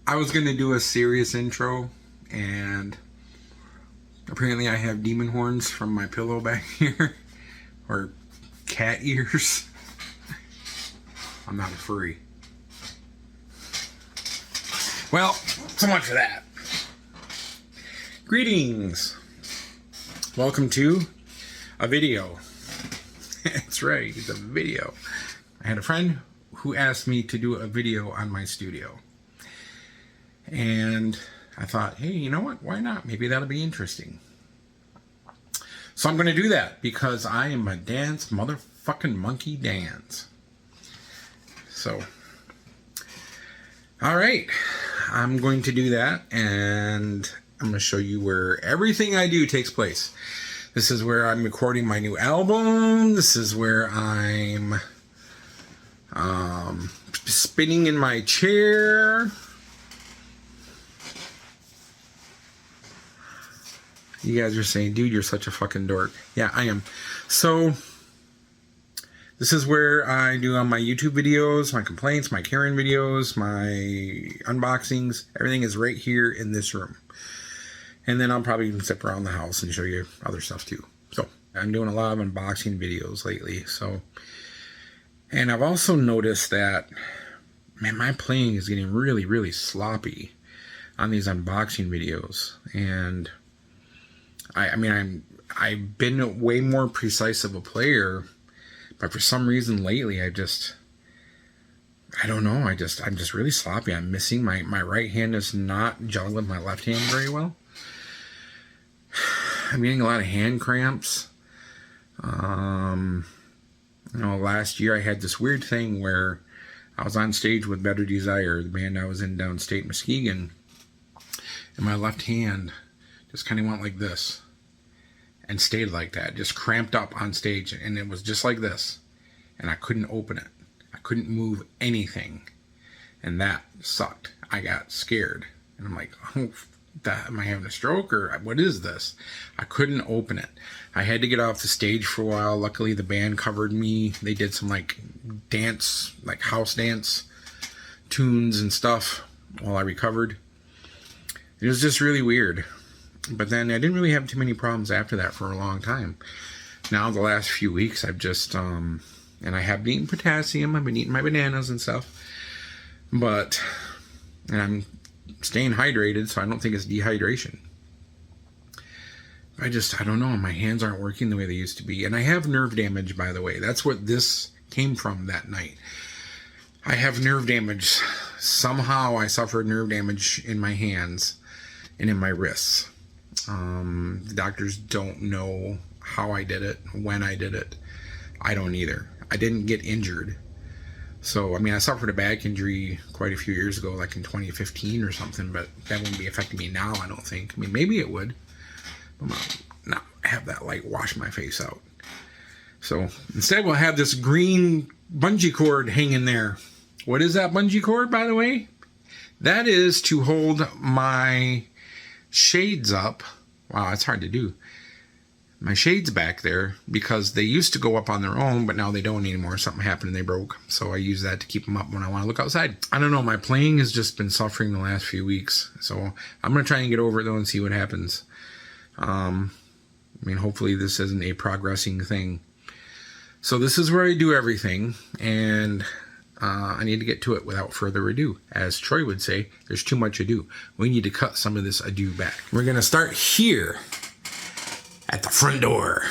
I was going to do a serious intro, and apparently I have demon horns from my pillow back here, or cat ears. I'm not a furry. Well, so much for that. Greetings. Welcome to a video. That's right, it's a video. I had a friend who asked me to do a video on my studio. And I thought, hey, you know what? Why not? Maybe that'll be interesting. So I'm going to do that because I am a dance motherfucking monkey dance. So, all right. I'm going to do that, and I'm going to show you where everything I do takes place. This is where I'm recording my new album. This is where I'm spinning in my chair. You guys are saying, dude, you're such a fucking dork. Yeah, I am. So, this is where I do on my YouTube videos, my complaints, my Karen videos, my unboxings. Everything is right here in this room. And then I'll probably even zip around the house and show you other stuff too. So, I'm doing a lot of unboxing videos lately. So, and I've also noticed that, man, my playing is getting really, really sloppy on these unboxing videos. And I've been way more precise of a player, but for some reason lately I don't know, I'm just really sloppy. I'm missing my right hand is not gelling with my left hand very well. I'm getting a lot of hand cramps. You know, last year I had this weird thing where I was on stage with Better Desire, the band I was in downstate Muskegon, and my left hand just kind of went like this and stayed like that, just cramped up on stage, and it was just like this, and I couldn't open it. I couldn't move anything, and that sucked. I got scared, and I'm like, oh, am I having a stroke, or what is this? I couldn't open it. I had to get off the stage for a while. Luckily, the band covered me. They did some like dance, like house dance tunes and stuff while I recovered. It was just really weird. But then I didn't really have too many problems after that for a long time. Now, the last few weeks, I've just, and I have been eating potassium. I've been eating my bananas and stuff. And I'm staying hydrated, so I don't think it's dehydration. I don't know. My hands aren't working the way they used to be. And I have nerve damage, by the way. That's what this came from that night. I have nerve damage. Somehow I suffered nerve damage in my hands and in my wrists. The doctors don't know how I did it, when I did it. I don't either. I didn't get injured. So, I mean, I suffered a back injury quite a few years ago, like in 2015 or something, but that wouldn't be affecting me now, I don't think. I mean, maybe it would. But now I have that light wash my face out. So, instead we'll have this green bungee cord hanging there. What is that bungee cord, by the way? That is to hold my shades up. Wow, it's hard to do. My shades back there, because they used to go up on their own, but now they don't anymore. Something happened and they broke. So I use that to keep them up when I want to look outside. I don't know, my playing has just been suffering the last few weeks. So I'm going to try and get over it though and see what happens. I mean, hopefully this isn't a progressing thing. So this is where I do everything, and I need to get to it without further ado. As Troy would say, there's too much ado. We need to cut some of this ado back. We're going to start here at the front door.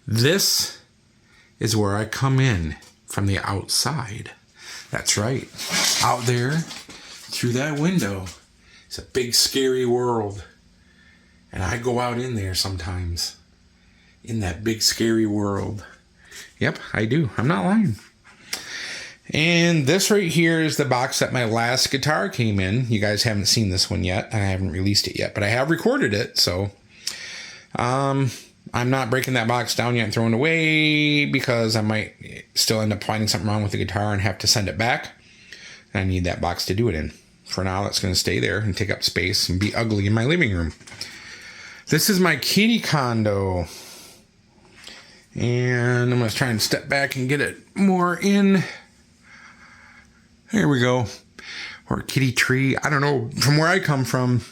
This is where I come in from the outside. That's right. Out there, through that window, it's a big scary world. And I go out in there sometimes. In that big scary world. Yep, I do. I'm not lying. And this right here is the box that my last guitar came in. You guys haven't seen this one yet. I haven't released it yet, but I have recorded it. So I'm not breaking that box down yet and throwing it away, because I might still end up finding something wrong with the guitar and have to send it back. And I need that box to do it in. For now, it's going to stay there and take up space and be ugly in my living room. This is my kitty condo. And I'm going to try and step back and get it more in. There we go. or kitty tree. I don't know. From where I come from,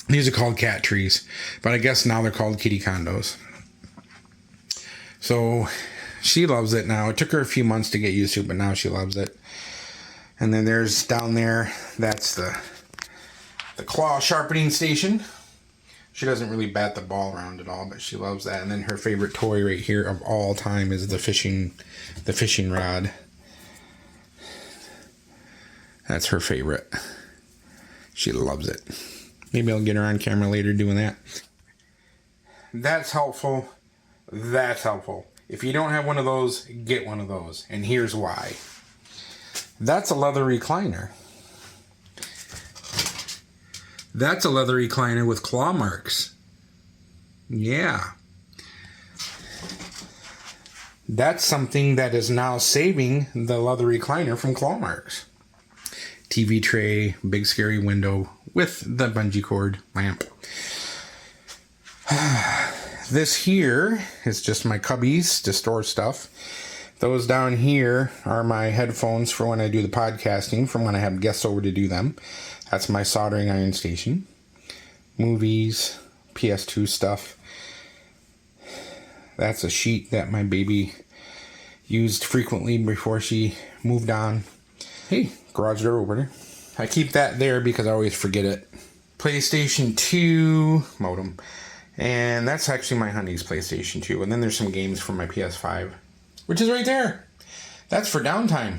these are called cat trees, but I guess now they're called kitty condos. So she loves it now. It took her a few months to get used to it, but now she loves it. And then there's down there, that's the claw sharpening station. She doesn't really bat the ball around at all, but she loves that. And then her favorite toy right here of all time is the fishing rod. That's her favorite. She loves it. Maybe I'll get her on camera later doing that. That's helpful. That's helpful. If you don't have one of those, get one of those. And here's why. That's a leather recliner. That's a leather recliner with claw marks. Yeah. That's something that is now saving the leather recliner from claw marks. TV tray, big scary window with the bungee cord lamp. This here is just my cubbies to store stuff. Those down here are my headphones for when I do the podcasting, from when I have guests over to do them. That's my soldering iron station. Movies, PS2 stuff. That's a sheet that my baby used frequently before she moved on. Hey, garage door opener. I keep that there because I always forget it. PlayStation 2 modem. And that's actually my honey's PlayStation 2. And then there's some games for my PS5, which is right there. That's for downtime.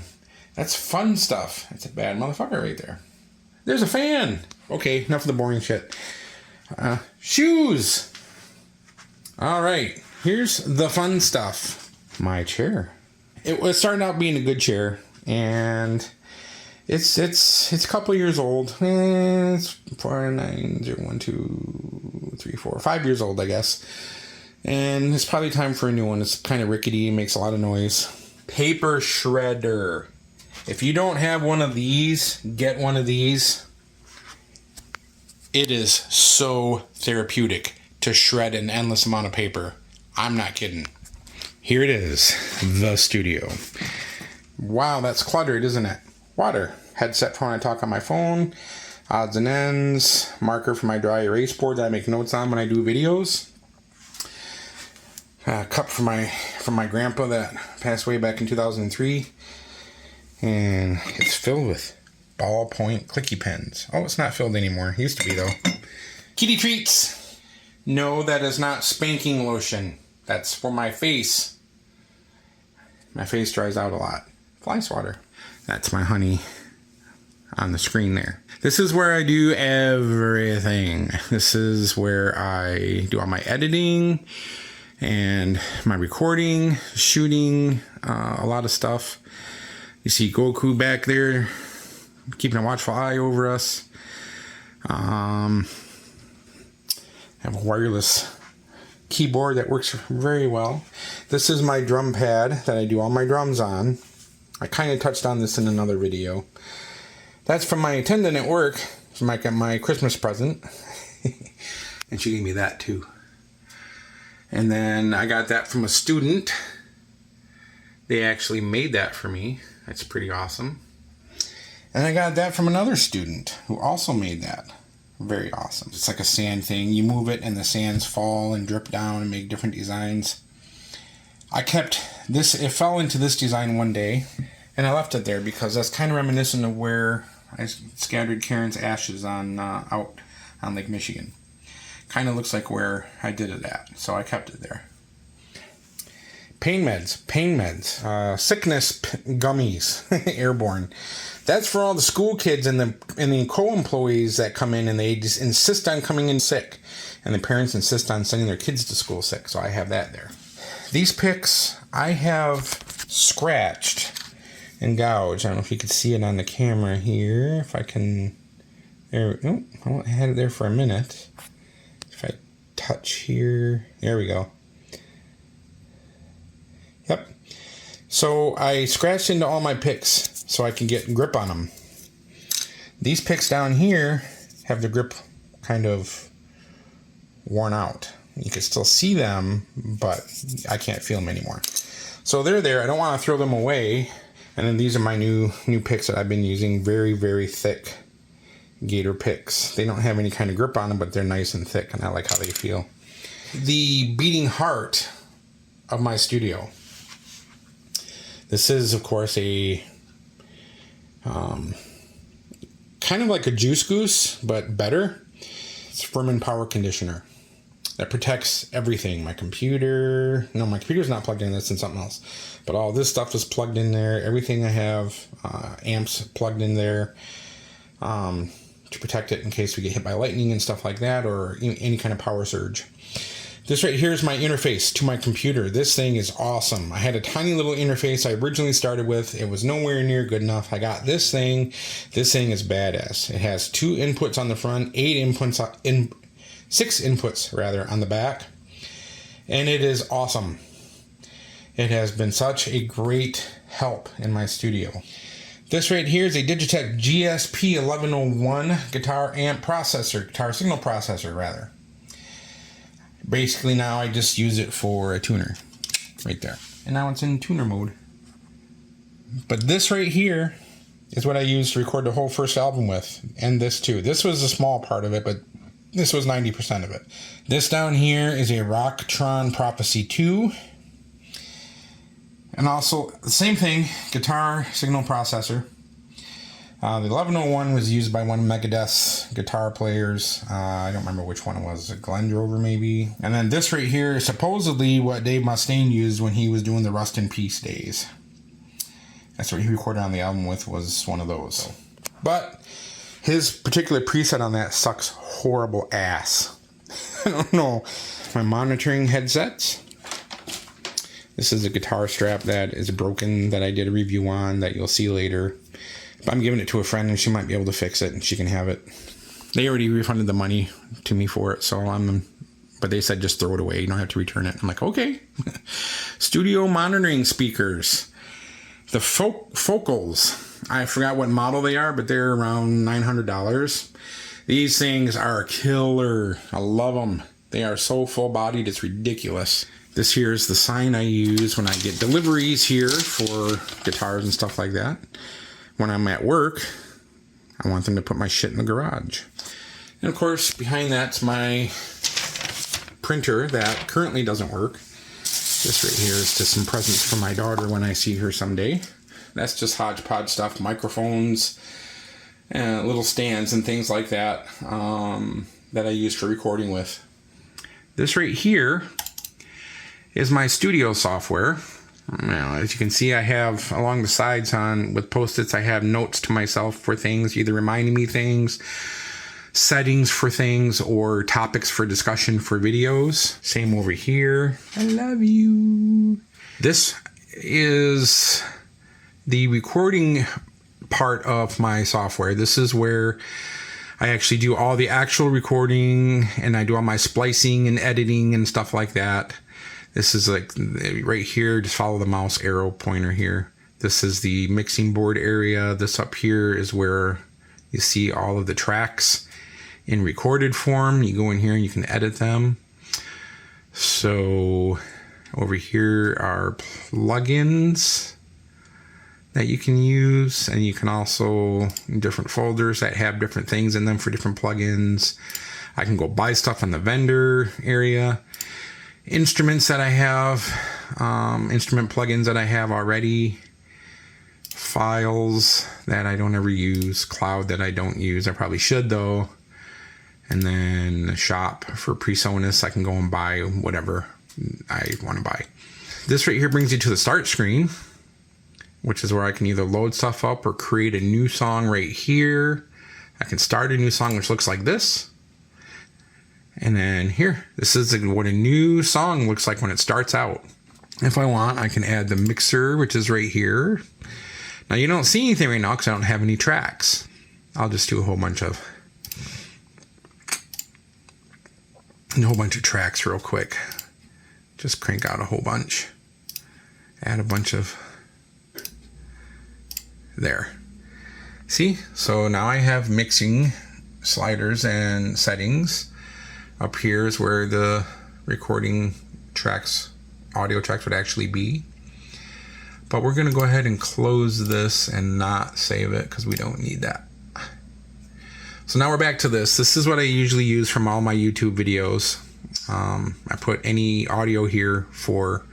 That's fun stuff. That's a bad motherfucker right there. There's a fan. Okay, enough of the boring shit. Shoes. All right, here's the fun stuff. My chair. It was starting out being a good chair, and it's a couple years old. It's 5 years old, I guess. And it's probably time for a new one. It's kind of rickety, makes a lot of noise. Paper shredder. If you don't have one of these, get one of these. It is so therapeutic to shred an endless amount of paper. I'm not kidding. Here it is, the studio. Wow, that's cluttered, isn't it? Water. Headset for when I talk on my phone. Odds and ends. Marker for my dry erase board that I make notes on when I do videos. Cup from my grandpa that passed away back in 2003. And it's filled with ballpoint clicky pens. Oh, it's not filled anymore. It used to be, though. Kitty treats. No, that is not spanking lotion. That's for my face. My face dries out a lot. Fly swatter. That's my honey on the screen there. This is where I do everything. This is where I do all my editing and my recording, shooting, a lot of stuff. You see Goku back there, keeping a watchful eye over us. I have a wireless keyboard that works very well. This is my drum pad that I do all my drums on. I kind of touched on this in another video. That's from my attendant at work. It's my Christmas present. And she gave me that too. And then I got that from a student. They actually made that for me. That's pretty awesome. And I got that from another student who also made that. Very awesome. It's like a sand thing. You move it and the sands fall and drip down and make different designs. I kept this, it fell into this design one day, and I left it there because that's kind of reminiscent of where I scattered Karen's ashes on out on Lake Michigan. Kind of looks like where I did it at, so I kept it there. Pain meds, sickness gummies, airborne. That's for all the school kids and the co-employees that come in and they just insist on coming in sick. And the parents insist on sending their kids to school sick, so I have that there. These picks I have scratched and gouged. I don't know if you can see it on the camera here. If I can... There, oh, I had it there for a minute. If I touch here... There we go. Yep. So I scratched into all my picks so I can get grip on them. These picks down here have the grip kind of worn out. You can still see them, but I can't feel them anymore. So they're there. I don't want to throw them away. And then these are my new picks that I've been using. Very, very thick Gator picks. They don't have any kind of grip on them, but they're nice and thick, and I like how they feel. The beating heart of my studio. This is, of course, a kind of like a Juice Goose, but better. It's Fredman power conditioner that protects everything. My computer, no, my computer's not plugged in, that's in something else. But all this stuff is plugged in there. Everything I have, amps plugged in there to protect it in case we get hit by lightning and stuff like that, or any kind of power surge. This right here is my interface to my computer. This thing is awesome. I had a tiny little interface I originally started with. It was nowhere near good enough. I got this thing. This thing is badass. It has 2 inputs on the front, 6 inputs rather on the back, and it is awesome. It has been such a great help in my studio. This right here is a Digitech GSP 1101 guitar amp processor, guitar signal processor rather. Basically now I just use it for a tuner right there. And now it's in tuner mode. But this right here is what I used to record the whole first album with, and this too. This was a small part of it, but this was 90% of it. This down here is a Rocktron Prophecy 2. And also, the same thing, guitar signal processor. The 1101 was used by one of Megadeth's guitar players. I don't remember which one it was. Glenn Drover, maybe. And then this right here is supposedly what Dave Mustaine used when he was doing the Rust in Peace days. That's what he recorded on the album with, was one of those. But his particular preset on that sucks horrible ass. I don't know. My monitoring headsets. This is a guitar strap that is broken that I did a review on that you'll see later. But I'm giving it to a friend and she might be able to fix it and she can have it. They already refunded the money to me for it, but they said just throw it away. You don't have to return it. I'm like, okay. Studio monitoring speakers. The Focals. I forgot what model they are, but they're around $900. These things are killer. I love them. They are so full-bodied, it's ridiculous. This here is the sign I use when I get deliveries here for guitars and stuff like that. When I'm at work, I want them to put my shit in the garage. And of course, behind that's my printer that currently doesn't work. This right here is just some presents for my daughter when I see her someday. That's just hodgepodge stuff, microphones, and little stands and things like that that I use for recording with. This right here is my studio software. Now, as you can see, I have along the sides with Post-its, I have notes to myself for things, either reminding me things, settings for things, or topics for discussion for videos. Same over here. I love you. This is the recording part of my software. This is where I actually do all the actual recording, and I do all my splicing and editing and stuff like that. This is like right here, just follow the mouse arrow pointer here. This is the mixing board area. This up here is where you see all of the tracks in recorded form. You go in here and you can edit them. So over here are plugins that you can use, and you can also different folders that have different things in them for different plugins. I can go buy stuff on the vendor area. Instruments that I have, instrument plugins that I have already, files that I don't ever use, cloud that I don't use, I probably should though, and then the shop for PreSonus. I can go and buy whatever I want to buy. This right here brings you to the start screen, which is where I can either load stuff up or create a new song right here. I can start a new song which looks like this. And then here, this is what a new song looks like when it starts out. If I want, I can add the mixer, which is right here. Now you don't see anything right now because I don't have any tracks. I'll just do a whole bunch of tracks real quick. Just crank out a whole bunch. Add a bunch of, there. See, so now I have mixing sliders and settings. Up here is where the recording tracks, audio tracks would actually be. But we're going to go ahead and close this and not save it because we don't need that. So now we're back to this. This is what I usually use from all my YouTube videos. I put any audio here for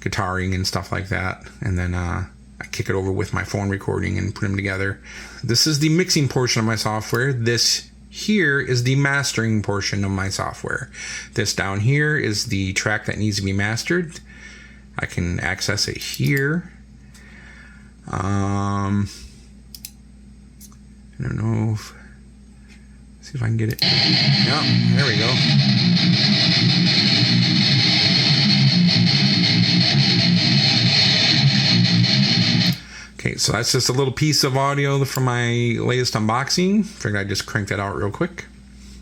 guitaring and stuff like that, and then I kick it over with my phone recording and put them together. This is the mixing portion of my software. This here is the mastering portion of my software. This down here is the track that needs to be mastered. I can access it here. I don't know if, see if I can get it. Yep, there we go. Okay, so that's just a little piece of audio from my latest unboxing. Figured I'd just crank that out real quick.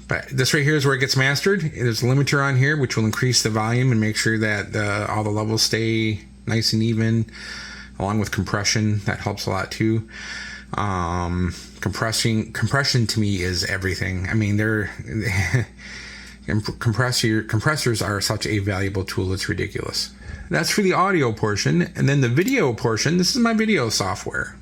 But this right here is where it gets mastered. There's a limiter on here which will increase the volume and make sure that all the levels stay nice and even, along with compression. That helps a lot too. Compression to me is everything. I mean, compressors are such a valuable tool, it's ridiculous. That's for the audio portion. And then the video portion, this is my video software.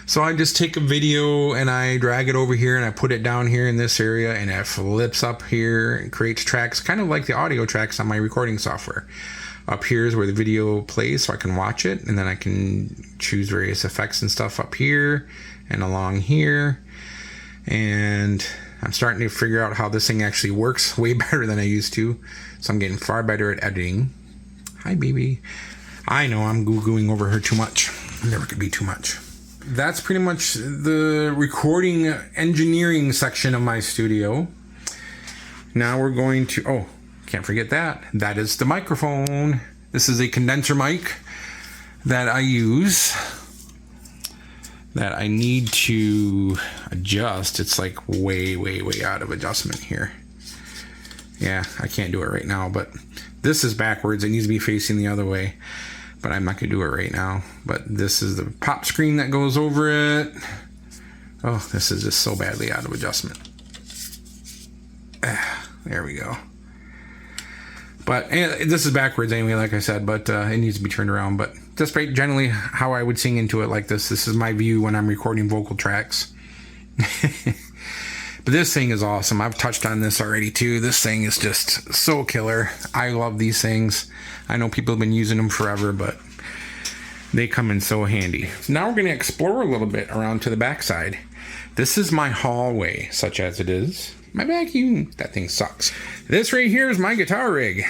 So I just take a video and I drag it over here and I put it down here in this area, and it flips up here and creates tracks, kind of like the audio tracks on my recording software. Up here is where the video plays, so I can watch it, and then I can choose various effects and stuff up here and along here. And I'm starting to figure out how this thing actually works way better than I used to. So I'm getting far better at editing. Hi, baby. I know I'm goo-gooing over her too much. Never could be too much. That's pretty much the recording engineering section of my studio. Now we're going to, oh, can't forget that. That is the microphone. This is a condenser mic that I use that I need to adjust. It's like way out of adjustment here. Yeah, I can't do it right now, but this is backwards. It needs to be facing the other way, but I'm not gonna do it right now. But this is the pop screen that goes over it. Oh, this is just so badly out of adjustment. There we go. But this is backwards anyway, like I said, but it needs to be turned around. But just generally how I would sing into it like this. This is my view when I'm recording vocal tracks. But this thing is awesome. I've touched on this already too. This thing is just so killer. I love these things. I know people have been using them forever, but they come in so handy. Now we're going to explore a little bit around to the backside. This is my hallway, such as it is. My vacuum, that thing sucks. This right here is my guitar rig.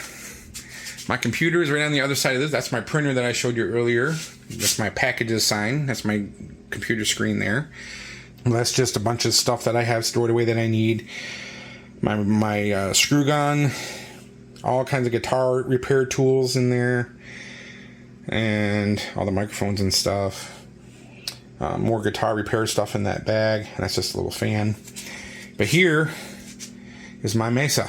My computer is right on the other side of this. That's my printer that I showed you earlier. That's my packages sign. That's my computer screen there. Well, that's just a bunch of stuff that I have stored away that I need. My screw gun, all kinds of guitar repair tools in there, and all the microphones and stuff. More guitar repair stuff in that bag, and that's just a little fan. But here is my Mesa.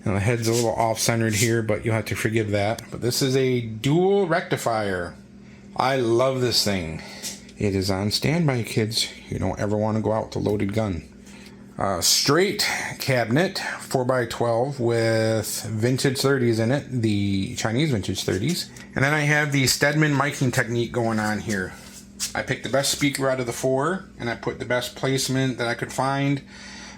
And the head's a little off-centered here, but you'll have to forgive that. But this is a dual rectifier. I love this thing. It is on standby, kids. You don't ever want to go out with a loaded gun. Straight cabinet, 4x12 with vintage 30s in it, the Chinese vintage 30s. And then I have the Stedman miking technique going on here. I picked the best speaker out of the four, and I put the best placement that I could find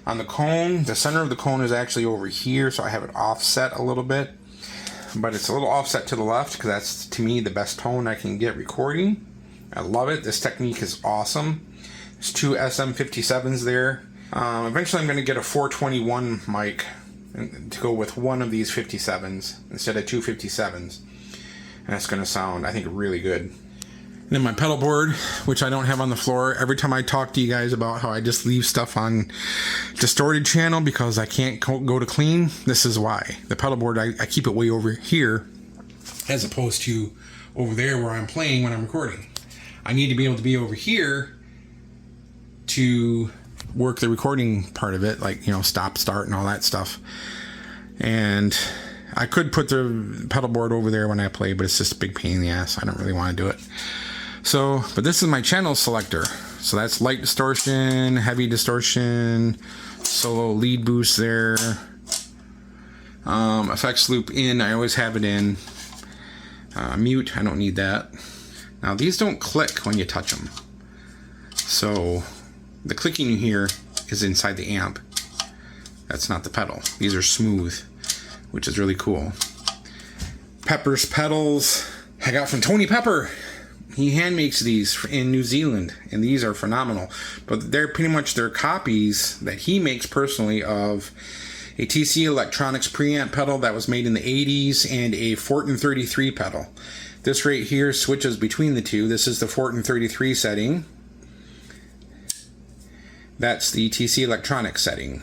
on the cone. The center of the cone is actually over here, so I have it offset a little bit. But it's a little offset to the left, because that's, to me, the best tone I can get recording. I love it. This technique is awesome. There's two SM57s there. Eventually I'm going to get a 421 mic to go with one of these 57s instead of two 57s. And it's going to sound, I think, really good. And then my pedal board, which I don't have on the floor. Every time I talk to you guys about how I just leave stuff on distorted channel because I can't go to clean, this is why. The pedal board, I keep it way over here as opposed to over there where I'm playing when I'm recording. I need to be able to be over here to work the recording part of it, like, you know, stop, start, and all that stuff. And I could put the pedal board over there when I play, but it's just a big pain in the ass. I don't really want to do it. So, but this is my channel selector. So that's light distortion, heavy distortion, solo lead boost there. Effects loop in, I always have it in. Mute, I don't need that. Now these don't click when you touch them. So The clicking you hear is inside the amp. That's not the pedal. These are smooth, which is really cool. Pepper's pedals I got from Tony Pepper. He hand makes these in New Zealand, and these are phenomenal. But they're pretty much their copies that he makes personally of a TC Electronics preamp pedal that was made in the 80s and a Fortin 33 pedal. This right here switches between the two. This is the Fortin 33 setting. That's the TC Electronics setting.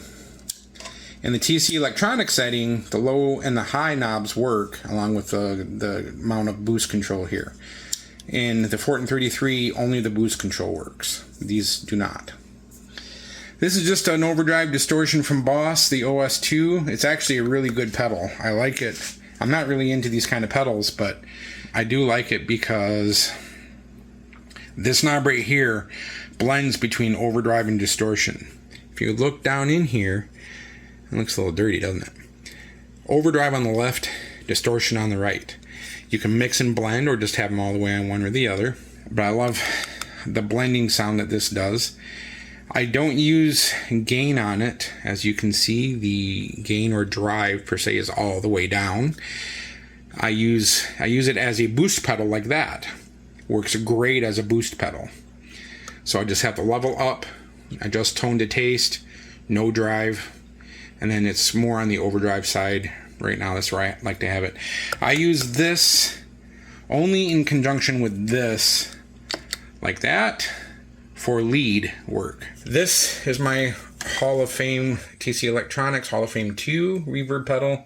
In the TC Electronics setting, the low and the high knobs work along with the amount of boost control here. In the Fortin 33, only the boost control works. These do not. This is just an overdrive distortion from Boss, the OS2. It's actually a really good pedal. I like it. I'm not really into these kind of pedals, but I do like it because this knob right here blends between overdrive and distortion. If you look down in here, it looks a little dirty, doesn't it? Overdrive on the left, distortion on the right. You can mix and blend or just have them all the way on one or the other. But I love the blending sound that this does. I don't use gain on it. As you can see, the gain or drive per se is all the way down. I use it as a boost pedal like that. Works great as a boost pedal. So I just have to level up, adjust tone to taste, no drive, and then it's more on the overdrive side. Right now, that's where I like to have it. I use this only in conjunction with this, like that, for lead work. This is my Hall of Fame TC Electronics Hall of Fame 2 reverb pedal.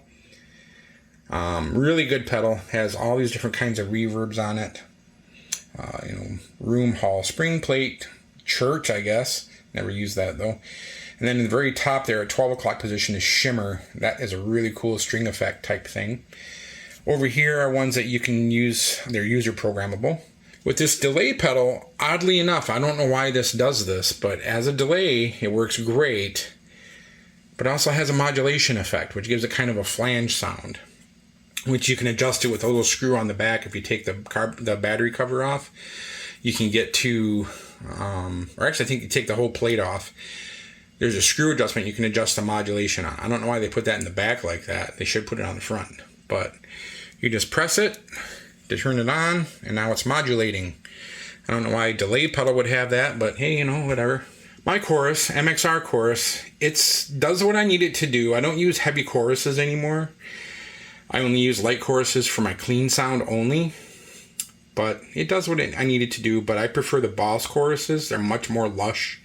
Really good pedal. Has all these different kinds of reverbs on it. Room, hall, spring plate, church, I guess. Never used that though. And then in the very top there at 12 o'clock position is shimmer. That is a really cool string effect type thing. Over here are ones that you can use. They're user programmable. With this delay pedal, oddly enough, I don't know why this does this, but as a delay, it works great. But it also has a modulation effect, which gives it kind of a flange sound, which you can adjust it with a little screw on the back. If you take the battery cover off, you can get to, or actually I think you take the whole plate off. There's a screw adjustment you can adjust the modulation on. I don't know why they put that in the back like that. They should put it on the front. But you just press it to turn it on, and now it's modulating. I don't know why a delay pedal would have that, but hey, whatever. My chorus, MXR chorus, it does what I need it to do. I don't use heavy choruses anymore. I only use light choruses for my clean sound only. But it does what I need it to do, but I prefer the Boss choruses. They're much more lush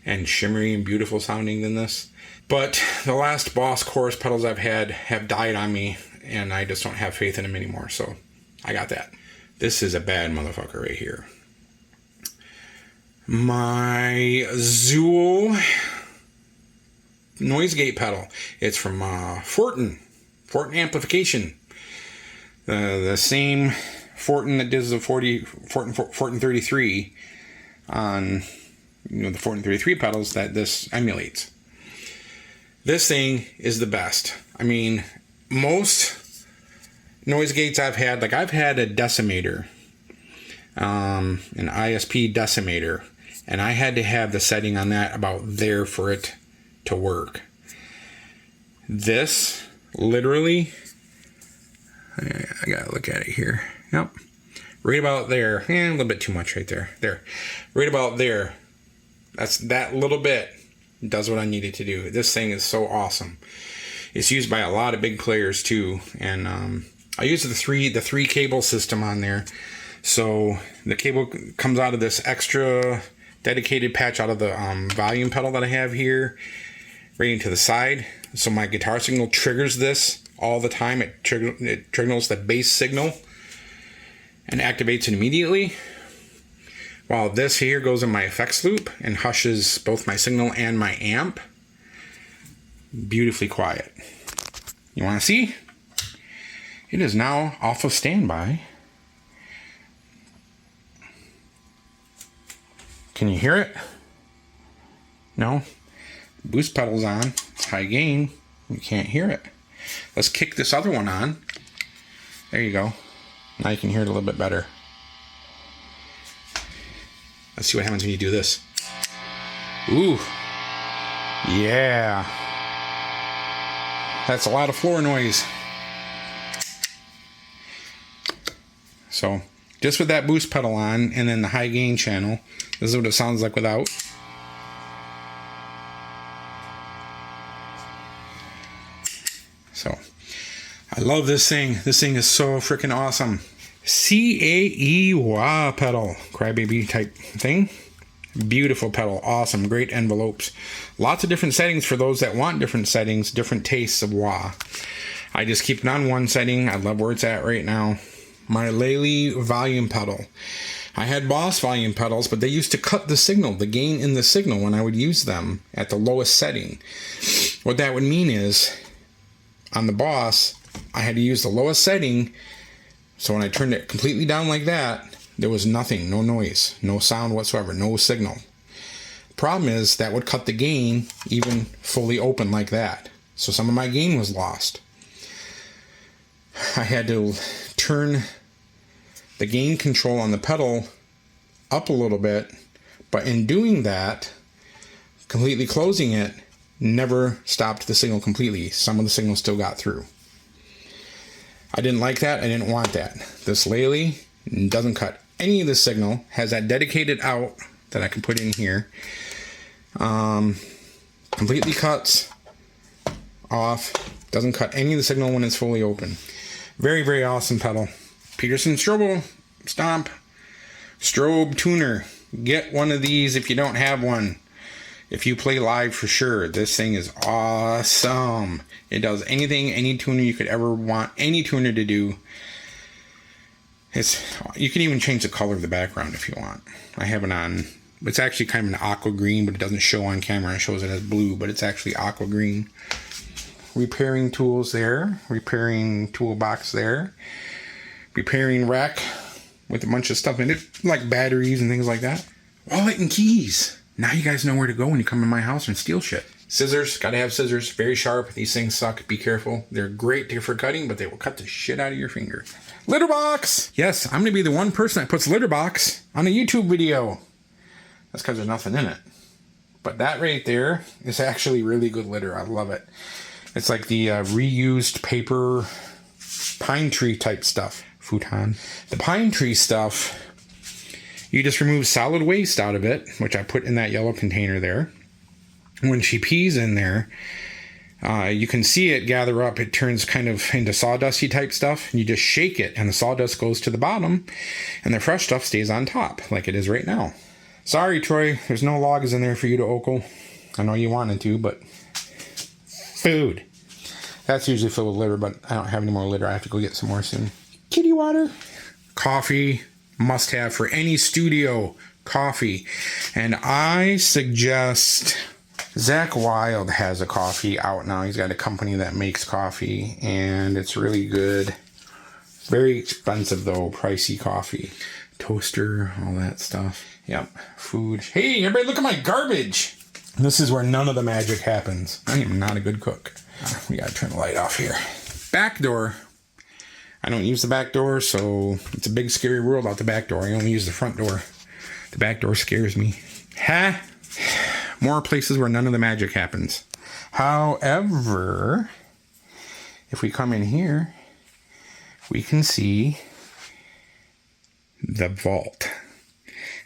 and shimmery and beautiful sounding than this. But the last Boss chorus pedals I've had have died on me, and I just don't have faith in them anymore, so I got that. This is a bad motherfucker right here. My Zool noise gate pedal. It's from Fortin Amplification. The same Fortin that does the Fortin 33 on the Fortin 33 pedals that this emulates. This thing is the best. I mean, most noise gates I've had, like I've had a decimator, an ISP decimator, and I had to have the setting on that about there for it to work. This, literally, I gotta look at it here. Yep. Right about there. A little bit too much right there. There. Right about there. That's that little bit does what I need it to do. This thing is so awesome. It's used by a lot of big players too, and I use the three cable system on there. So the cable comes out of this extra dedicated patch out of the volume pedal that I have here, right into the side. So my guitar signal triggers this all the time. It triggers the bass signal and activates it immediately. While this here goes in my effects loop and hushes both my signal and my amp. Beautifully quiet. You want to see? It is now off of standby. Can you hear it? No? Boost pedal's on. It's high gain. You can't hear it. Let's kick this other one on. There you go. Now you can hear it a little bit better. Let's see what happens when you do this. Ooh. Yeah. That's a lot of floor noise. So, just with that boost pedal on and then the high gain channel, this is what it sounds like without. So, I love this thing. This thing is so freaking awesome. CAE wah pedal. Crybaby type thing. Beautiful pedal. Awesome. Great envelopes. Lots of different settings for those that want different settings, different tastes of wah. I just keep it on one setting. I love where it's at right now. My Lely volume pedal. I had Boss volume pedals, but they used to cut the signal, the gain in the signal when I would use them at the lowest setting. What that would mean is, on the Boss, I had to use the lowest setting, so when I turned it completely down like that, there was nothing, no noise, no sound whatsoever, no signal. Problem is, that would cut the gain even fully open like that. So some of my gain was lost. I had to turn the gain control on the pedal up a little bit, but in doing that, completely closing it, never stopped the signal completely. Some of the signal still got through. I didn't like that. I didn't want that. This Lely doesn't cut any of the signal, has that dedicated out that I can put in here. Completely cuts off, doesn't cut any of the signal when it's fully open. Very, very awesome pedal. Peterson Strobo Stomp Strobe Tuner. Get one of these if you don't have one. If you play live, for sure. This thing is awesome. It does anything, any tuner you could ever want any tuner to do. You can even change the color of the background if you want. I have it on. It's actually kind of an aqua green, but it doesn't show on camera. It shows it as blue, but it's actually aqua green. Repairing tools there. Repairing toolbox there. Repairing rack with a bunch of stuff in it, like batteries and things like that. Wallet and keys. Now you guys know where to go when you come in my house and steal shit. Scissors. Gotta have scissors. Very sharp. These things suck. Be careful. They're great for cutting, but they will cut the shit out of your finger. Litter box. Yes, I'm going to be the one person that puts litter box on a YouTube video. That's because there's nothing in it. But that right there is actually really good litter. I love it. It's like the reused paper pine tree type stuff. Futon. The pine tree stuff, you just remove solid waste out of it, which I put in that yellow container there. When she pees in there, you can see it gather up. It turns kind of into sawdusty type stuff. And you just shake it, and the sawdust goes to the bottom, and the fresh stuff stays on top, like it is right now. Sorry, Troy, there's no logs in there for you to ogle. I know you wanted to, but food. That's usually filled with litter, but I don't have any more litter. I have to go get some more soon. Kitty water. Coffee. Must have for any studio. Coffee. And I suggest... Zach Wild has a coffee out now. He's got a company that makes coffee, and it's really good. Very expensive, though. Pricey coffee. Toaster, all that stuff. Yep. Food. Hey, everybody look at my garbage. This is where none of the magic happens. I am not a good cook. We gotta turn the light off here. Back door. I don't use the back door, so it's a big scary world out the back door. I only use the front door. The back door scares me. Ha! More places where none of the magic happens. However, if we come in here, we can see the vault.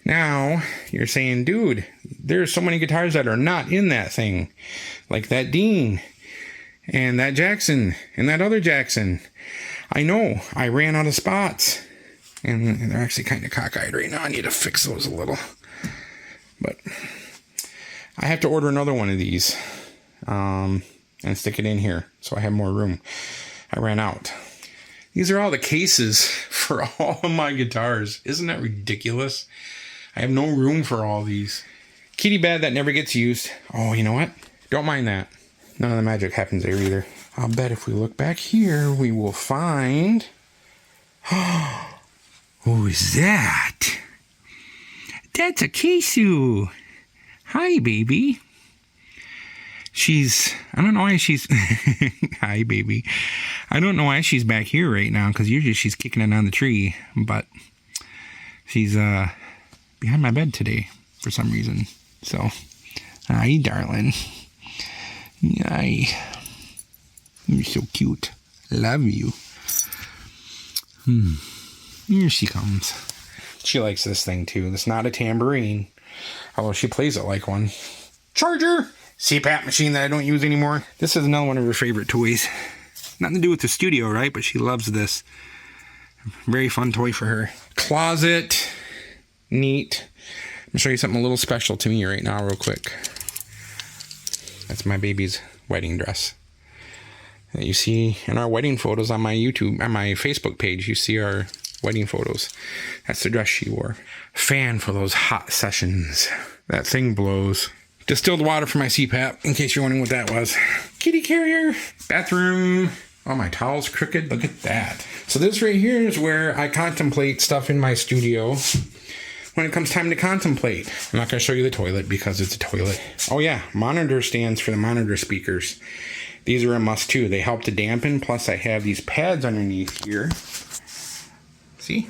Now, you're saying, dude, there's so many guitars that are not in that thing. Like that Dean, and that Jackson, and that other Jackson. I know, I ran out of spots. And they're actually kind of cockeyed right now. I need to fix those a little. But I have to order another one of these and stick it in here so I have more room. I ran out. These are all the cases for all of my guitars. Isn't that ridiculous? I have no room for all these. Kitty bed that never gets used. Oh, you know what? Don't mind that. None of the magic happens there either. I'll bet if we look back here, we will find... Who is that? That's a Kesu. Hi, baby. I don't know why she's... Hi, baby. I don't know why she's back here right now, because usually she's kicking it on the tree, but she's behind my bed today for some reason. So Hi, darling. Hi. You're so cute. Love you. Here she comes. She likes this thing too. It's not a tambourine, although she plays it like one. Charger! CPAP machine that I don't use anymore. This is another one of her favorite toys. Nothing to do with the studio, right? But she loves this. Very fun toy for her. Closet. Neat. I'm going to show you something a little special to me right now real quick. That's my baby's wedding dress. That you see in our wedding photos on my YouTube, on my Facebook page, you see our wedding photos. That's the dress she wore. Fan for those hot sessions. That thing blows. Distilled water for my CPAP, in case you're wondering what that was. Kitty carrier. Bathroom. Oh, my towel's crooked. Look at that. So this right here is where I contemplate stuff in my studio when it comes time to contemplate. I'm not going to show you the toilet because it's a toilet. Oh yeah, monitor stands for the monitor speakers. These are a must too. They help to dampen, plus I have these pads underneath here. See?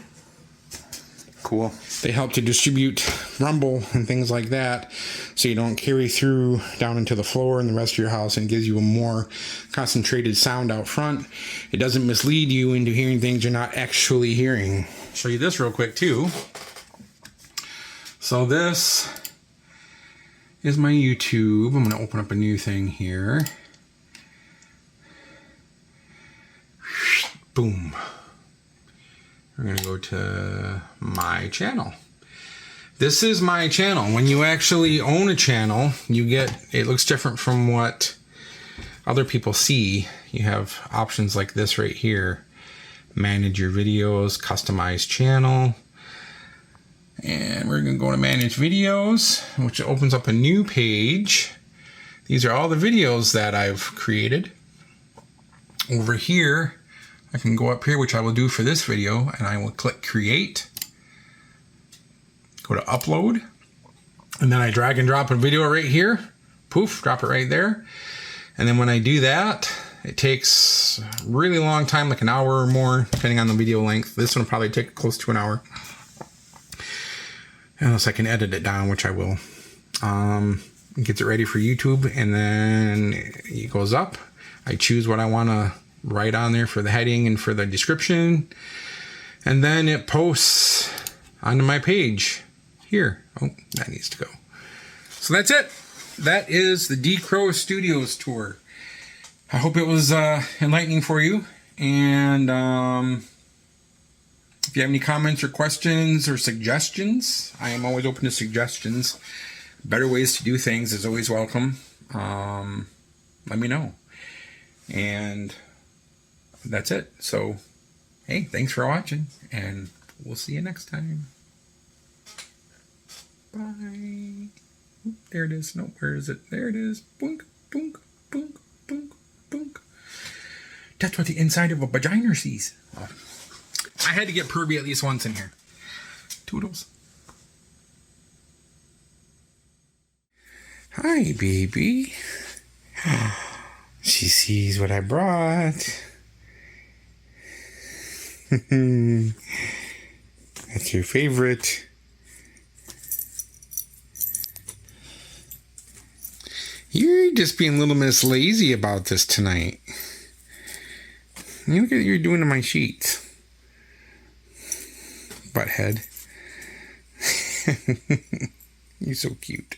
Cool. They help to distribute rumble and things like that, so you don't carry through down into the floor and the rest of your house, and it gives you a more concentrated sound out front. It doesn't mislead you into hearing things you're not actually hearing. I'll show you this real quick too. So this is my YouTube. I'm going to open up a new thing here. Boom. We're going to go to my channel. This is my channel. When you actually own a channel, you get, it looks different from what other people see. You have options like this right here. Manage your videos, customize channel. And we're going to go to manage videos, which opens up a new page. These are all the videos that I've created. Over here, I can go up here, which I will do for this video, and I will click create. Go to upload. And then I drag and drop a video right here. Poof, drop it right there. And then when I do that, it takes a really long time, like an hour or more, depending on the video length. This one will probably take close to an hour. Unless I can edit it down, which I will. It gets it ready for YouTube, and then it goes up. I choose what I want to write on there for the heading and for the description. And then it posts onto my page here. Oh, that needs to go. So that's it. That is the DEECROW Studios tour. I hope it was enlightening for you. And if you have any comments or questions or suggestions, I am always open to suggestions. Better ways to do things is always welcome. Let me know. And that's it. So, hey, thanks for watching, and we'll see you next time. Bye. Oop, there it is. No, where is it? There it is. Boink, boink, boink, boink, boink. That's what the inside of a vagina sees. Oh. I had to get pervy at least once in here. Toodles. Hi, baby. She sees what I brought. That's your favorite. You're just being a little Miss Lazy about this tonight. Look at what you're doing to my sheets. Butthead. You're so cute.